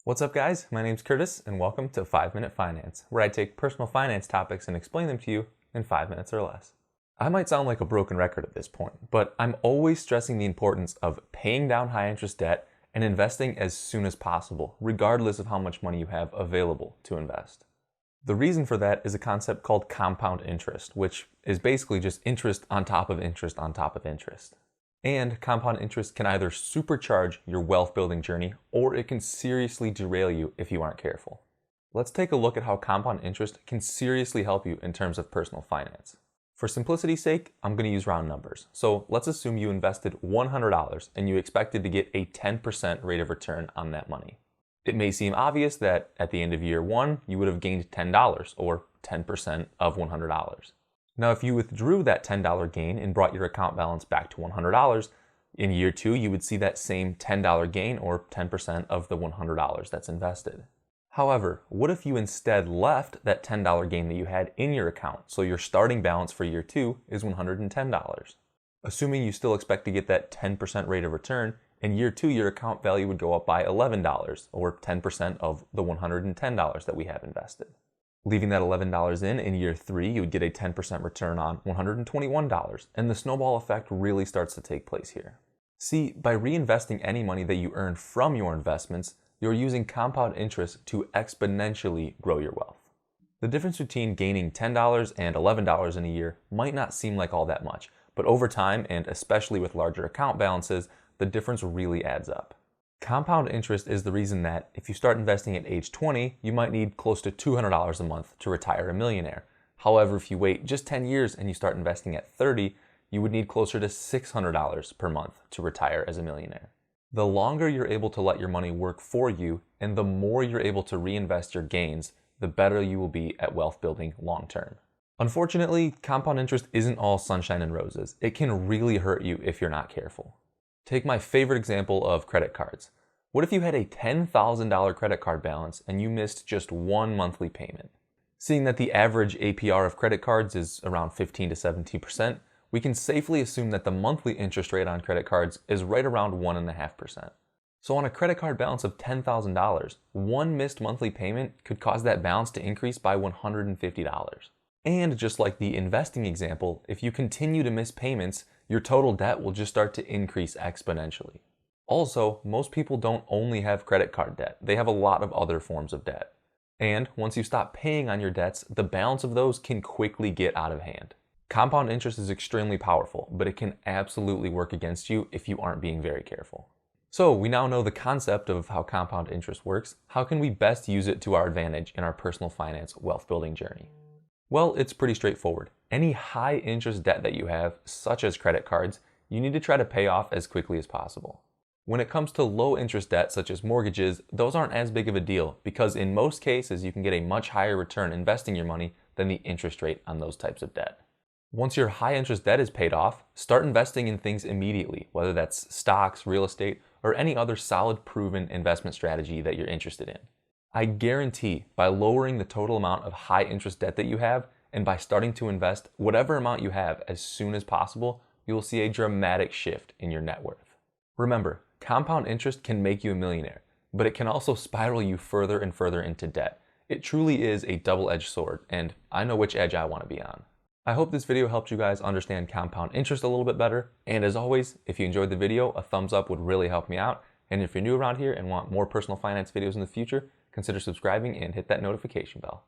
What's up guys, my name's Curtis and welcome to 5-Minute Finance, where I take personal finance topics and explain them to you in 5 minutes or less. I might sound like a broken record at this point, but I'm always stressing the importance of paying down high interest debt and investing as soon as possible, regardless of how much money you have available to invest. The reason for that is a concept called compound interest, which is basically just interest on top of interest on top of interest. And compound interest can either supercharge your wealth building journey or it can seriously derail you if you aren't careful. Let's take a look at how compound interest can seriously help you in terms of personal finance. For simplicity's sake, I'm going to use round numbers. So let's assume you invested $100 and you expected to get a 10% rate of return on that money. It may seem obvious that at the end of year one, you would have gained $10 or 10% of $100. Now, if you withdrew that $10 gain and brought your account balance back to $100, in year two, you would see that same $10 gain or 10% of the $100 that's invested. However, what if you instead left that $10 gain that you had in your account, so your starting balance for year two is $110? Assuming you still expect to get that 10% rate of return, in year two, your account value would go up by $11 or 10% of the $110 that we have invested. Leaving that $11 in year three, you would get a 10% return on $121, and the snowball effect really starts to take place here. See, by reinvesting any money that you earn from your investments, you're using compound interest to exponentially grow your wealth. The difference between gaining $10 and $11 in a year might not seem like all that much, but over time, and especially with larger account balances, the difference really adds up. Compound interest is the reason that if you start investing at age 20, you might need close to $200 a month to retire a millionaire. However, if you wait just 10 years and you start investing at 30, you would need closer to $600 per month to retire as a millionaire. The longer you're able to let your money work for you and the more you're able to reinvest your gains, the better you will be at wealth building long term. Unfortunately, compound interest isn't all sunshine and roses. It can really hurt you if you're not careful. Take my favorite example of credit cards. What if you had a $10,000 credit card balance and you missed just one monthly payment? Seeing that the average APR of credit cards is around 15 to 17%, we can safely assume that the monthly interest rate on credit cards is right around 1.5%. So on a credit card balance of $10,000, one missed monthly payment could cause that balance to increase by $150. And just like the investing example, if you continue to miss payments, your total debt will just start to increase exponentially. Also, most people don't only have credit card debt, they have a lot of other forms of debt. And once you stop paying on your debts, the balance of those can quickly get out of hand. Compound interest is extremely powerful, but it can absolutely work against you if you aren't being very careful. So we now know the concept of how compound interest works. How can we best use it to our advantage in our personal finance wealth building journey? Well, it's pretty straightforward. Any high interest debt that you have, such as credit cards, you need to try to pay off as quickly as possible. When it comes to low interest debt, such as mortgages, those aren't as big of a deal because in most cases you can get a much higher return investing your money than the interest rate on those types of debt. Once your high interest debt is paid off, start investing in things immediately, whether that's stocks, real estate, or any other solid proven investment strategy that you're interested in. I guarantee by lowering the total amount of high interest debt that you have and by starting to invest whatever amount you have as soon as possible, you will see a dramatic shift in your net worth. Remember, compound interest can make you a millionaire, but it can also spiral you further and further into debt. It truly is a double-edged sword, and I know which edge I want to be on. I hope this video helped you guys understand compound interest a little bit better, and as always, if you enjoyed the video, a thumbs up would really help me out, and if you're new around here and want more personal finance videos in the future, consider subscribing and hit that notification bell.